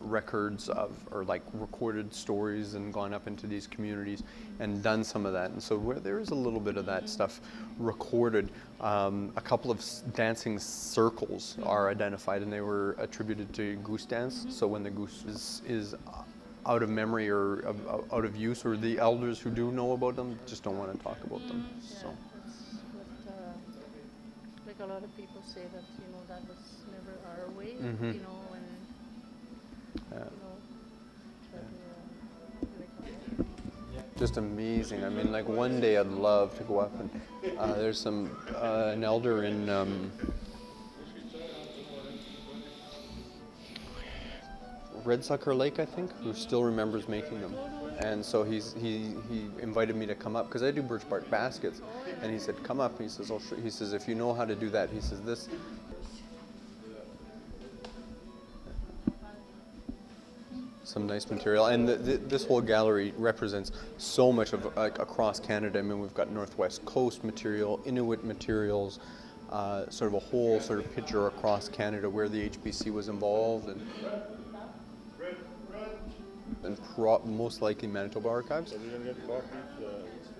records of, or like recorded stories and gone up into these communities and done some of that. And so where there is a little bit of that stuff recorded, a couple of dancing circles are identified and they were attributed to goose dance. So when the goose is out of memory or out of use, or the elders who do know about them just don't want to talk about them. So.
Like a lot of people say that, you know, that was never our way, you know, and
Yeah.
you know. But,
Just amazing. I mean, like one day I'd love to go up and there's some an elder in Red Sucker Lake, I think, who still remembers making them. And so he invited me to come up because I do birch bark baskets, and he said, "Come up." He says, "I'll show." He says, "If you know how to do that," he says, "this." Some nice material, and this whole gallery represents so much of like across Canada. I mean, we've got Northwest Coast material, Inuit materials, sort of a whole sort of picture across Canada where the HBC was involved, and most likely Manitoba Archives.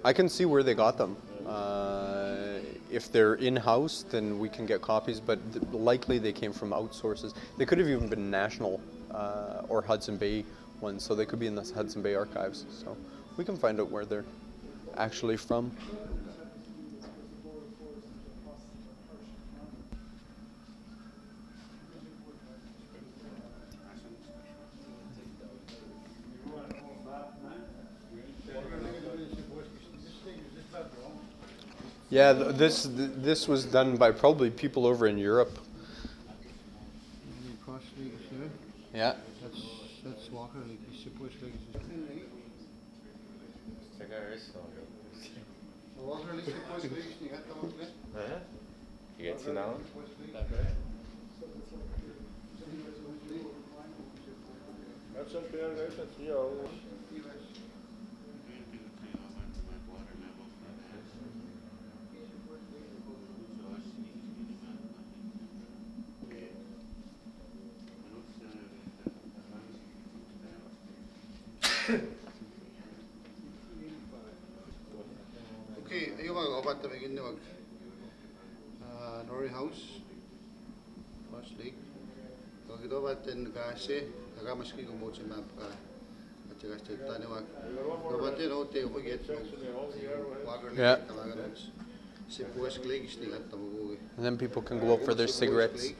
I can see where they got them. If they're in-house, then we can get copies, but likely they came from outsources. They could have even been national or Hudson Bay ones, so they could be in the Hudson Bay archives. So we can find out where they're actually from. Yeah, this was done by probably people over in Europe. Yeah.
That's Walker Lake. He's supposed to. Walker Lake supposed to be at the moment.
You get to know? That's okay, that's you.
Okay, ayun mga kapat na begin na Norrie House, Cross Lake. Kung ito batin kasi, nagamaski ko mo sa map ka. At saka sa taniwag. Ito batin hote ko get Walker Lake talaga nun. Si West Lake is nilat na maguwi.
And then people can go out for their cigarettes.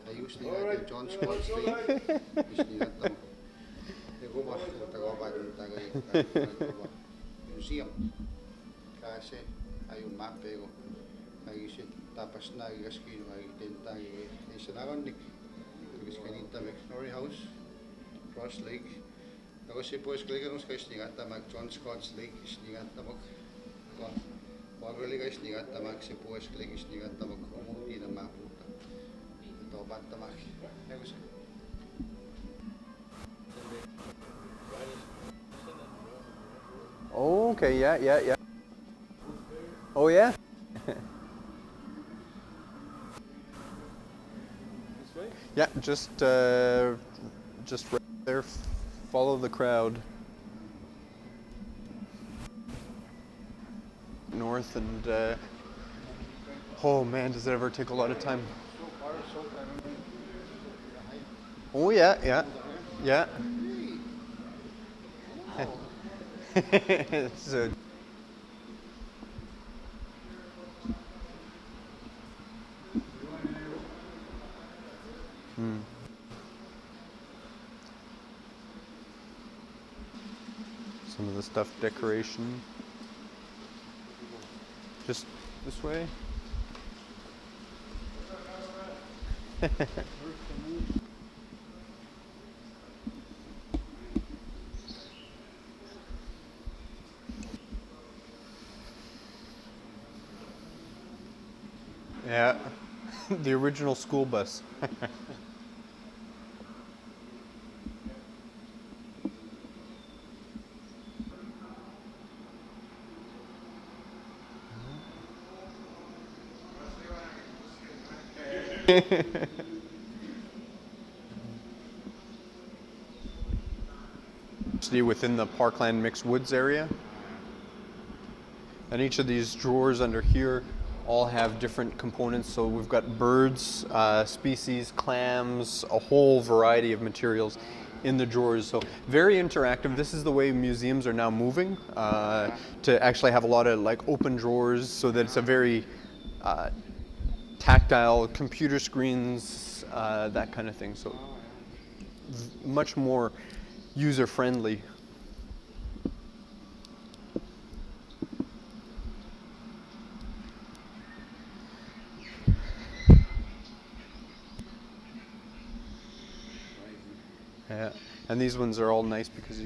Ayos nilat John Scott Lake is nilat na maguwi. Iko ba tagawabad ng tagay museum kasi ayun mape ko ay isit tapas na gaski ay tenta ay isa na ron nik kasi kanita Norrie House Cross Lake ako si Poes Lake ano guys ni gata mag John Scott's Lake is ni gata mag Walker Lake guys ni gata mag si Poes Lake is ni gata mag umuti na maputa ito bata mag
Oh, okay, yeah. Oh, yeah? Yeah, just right there, follow the crowd. North and, oh man, does it ever take a lot of time? Oh, yeah. So, some of the stuffed decoration. Just this way. Yeah, the original school bus. Within the Parkland Mixed Woods area. And each of these drawers under here all have different components. So we've got birds, species, clams, a whole variety of materials in the drawers. So very interactive. This is the way museums are now moving, to actually have a lot of like open drawers so that it's a very tactile, computer screens, that kind of thing. So much more user-friendly. Yeah, and these ones are all nice because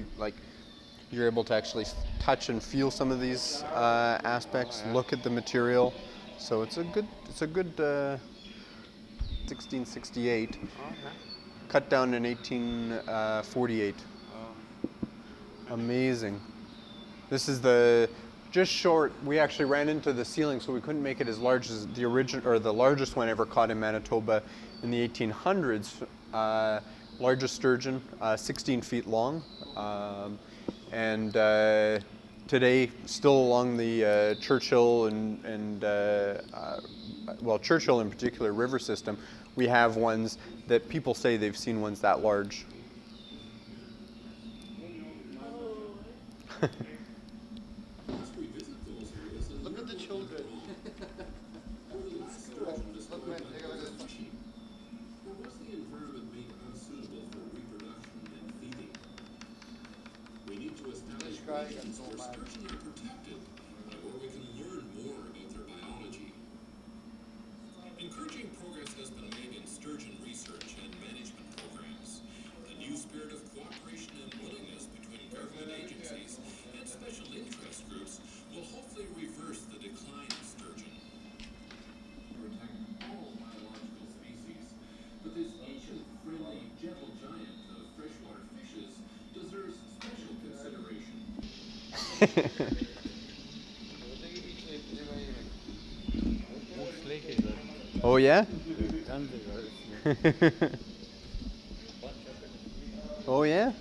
you're able to actually touch and feel some of these aspects, look at the material. So it's a good 1668, cut down in 1848. Amazing. This is just short. We actually ran into the ceiling, so we couldn't make it as large as the original or the largest one ever caught in Manitoba in the 1800s. Largest sturgeon, 16 feet long, and today still along the Churchill well, Churchill in particular river system, we have ones that people say they've seen ones that large.
Look at the children. Look, man, take a look at this.
Was the environment made unsuitable for reproduction and feeding? We need to establish regions where sturgeon are protected and where we can learn more about their biology. Encouraging progress has been made in sturgeon research and management programs. The new spirit of cooperation and willingness between government agencies and special interest groups will hopefully reverse the decline of sturgeon. Protect all biological species, but this ancient, friendly, gentle giant of freshwater fishes deserves special consideration.
Oh yeah? Oh yeah?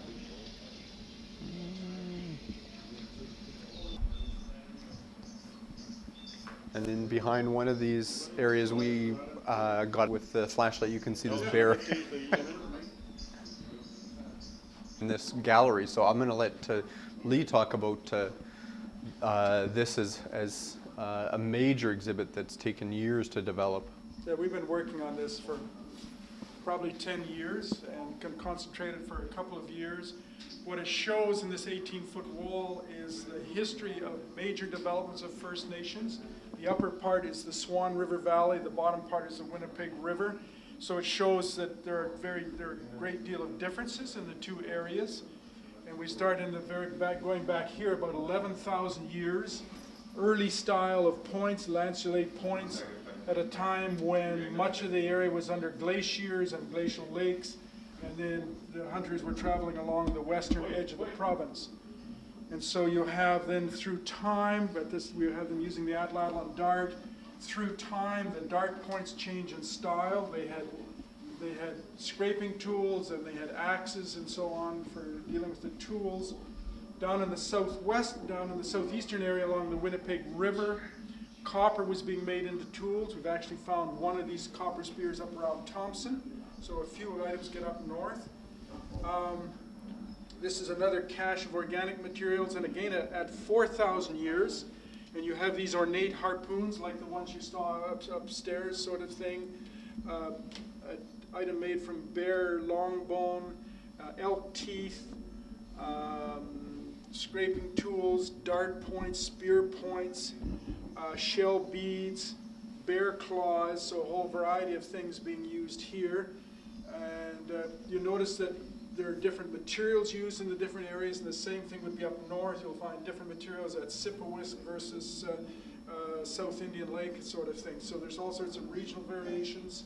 And then behind one of these areas we got with the flashlight, you can see this bear in this gallery. So I'm going to let Lee talk about this as a major exhibit that's taken years to develop.
Yeah, we've been working on this for probably 10 years and concentrated for a couple of years. What it shows in this 18-foot wall is the history of major developments of First Nations. The upper part is the Swan River Valley, the bottom part is the Winnipeg River. So it shows that there are a great deal of differences in the two areas. And we start in the going back here about 11,000 years, early style of points, lanceolate points, at a time when much of the area was under glaciers and glacial lakes, and then the hunters were traveling along the western edge of the province. And so you have then through time, but we have them using the Atlatl dart, through time the dart points change in style. They had scraping tools and they had axes and so on for dealing with the tools. Down in the southeastern area along the Winnipeg River, copper was being made into tools. We've actually found one of these copper spears up around Thompson, so a few items get up north. This is another cache of organic materials, and again at 4,000 years, and you have these ornate harpoons like the ones you saw upstairs sort of thing. An item made from bear long bone, elk teeth, scraping tools, dart points, spear points, shell beads, bear claws, so a whole variety of things being used here. And you notice that there are different materials used in the different areas, and the same thing would be up north. You'll find different materials at Sipawis versus South Indian Lake sort of thing. So there's all sorts of regional variations.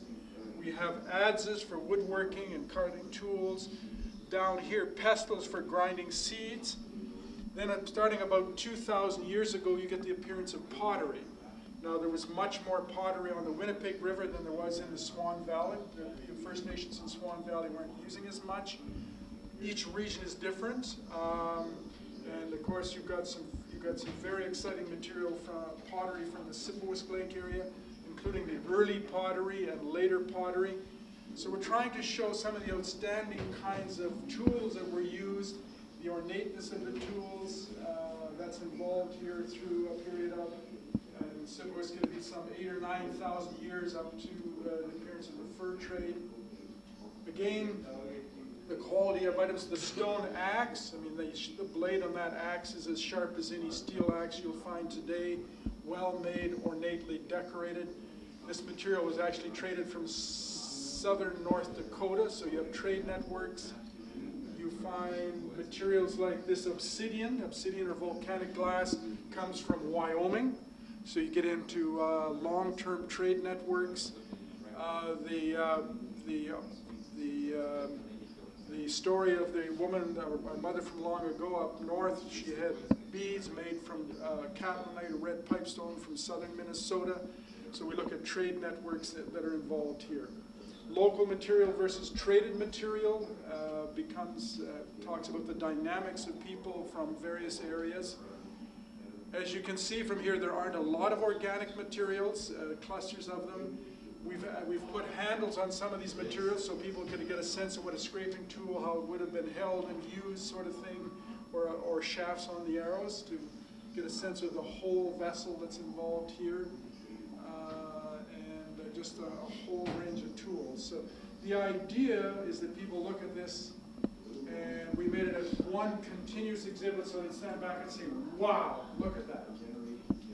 We have adzes for woodworking and carving tools. Down here, pestles for grinding seeds. Then starting about 2,000 years ago, you get the appearance of pottery. Now, there was much more pottery on the Winnipeg River than there was in the Swan Valley. The First Nations in Swan Valley weren't using as much. Each region is different, and of course, you've got some very exciting material from pottery from the Sipawis Lake area, including the early pottery and later pottery. So we're trying to show some of the outstanding kinds of tools that were used, the ornateness of the tools that's involved here through a period of, and Sipawis could be some 8,000 or 9,000 years up to the appearance of the fur trade. Again, the quality of items. The stone axe, I mean, the blade on that axe is as sharp as any steel axe you'll find today, well made, ornately decorated. This material was actually traded from southern North Dakota, so you have trade networks. You find materials like this obsidian or volcanic glass comes from Wyoming, so you get into long-term trade networks. The story of the woman, my mother from long ago up north, she had beads made from catamite, red pipestone from southern Minnesota. So we look at trade networks that are involved here. Local material versus traded material talks about the dynamics of people from various areas. As you can see from here, there aren't a lot of organic materials, clusters of them. We've put handles on some of these materials so people can get a sense of what a scraping tool, how it would have been held and used, sort of thing, or shafts on the arrows to get a sense of the whole vessel that's involved here, and just a whole range of tools. So the idea is that people look at this, and we made it as one continuous exhibit so they stand back and say, wow, look at that.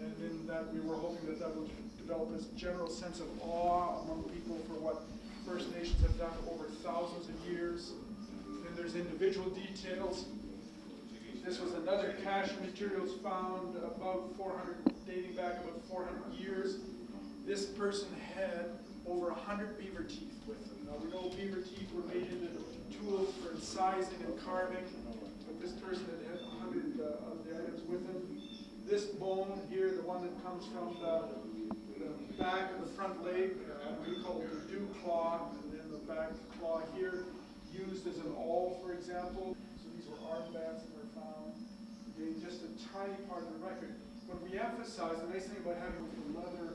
And then that we were hoping that that would develop this general sense of awe among people for what First Nations have done over thousands of years. Then there's individual details. This was another cache of materials found about 400, dating back about 400 years. This person had over 100 beaver teeth with them. Now we know beaver teeth were made into tools for incising and carving, but this person had 100 of the items with them. This bone here, the one that comes from the back of the front leg, we call it the dew claw, and then the back claw here, used as an awl, for example. So these were armbands that were found. Again, just a tiny part of the record. But we emphasize, the nice thing about having the leather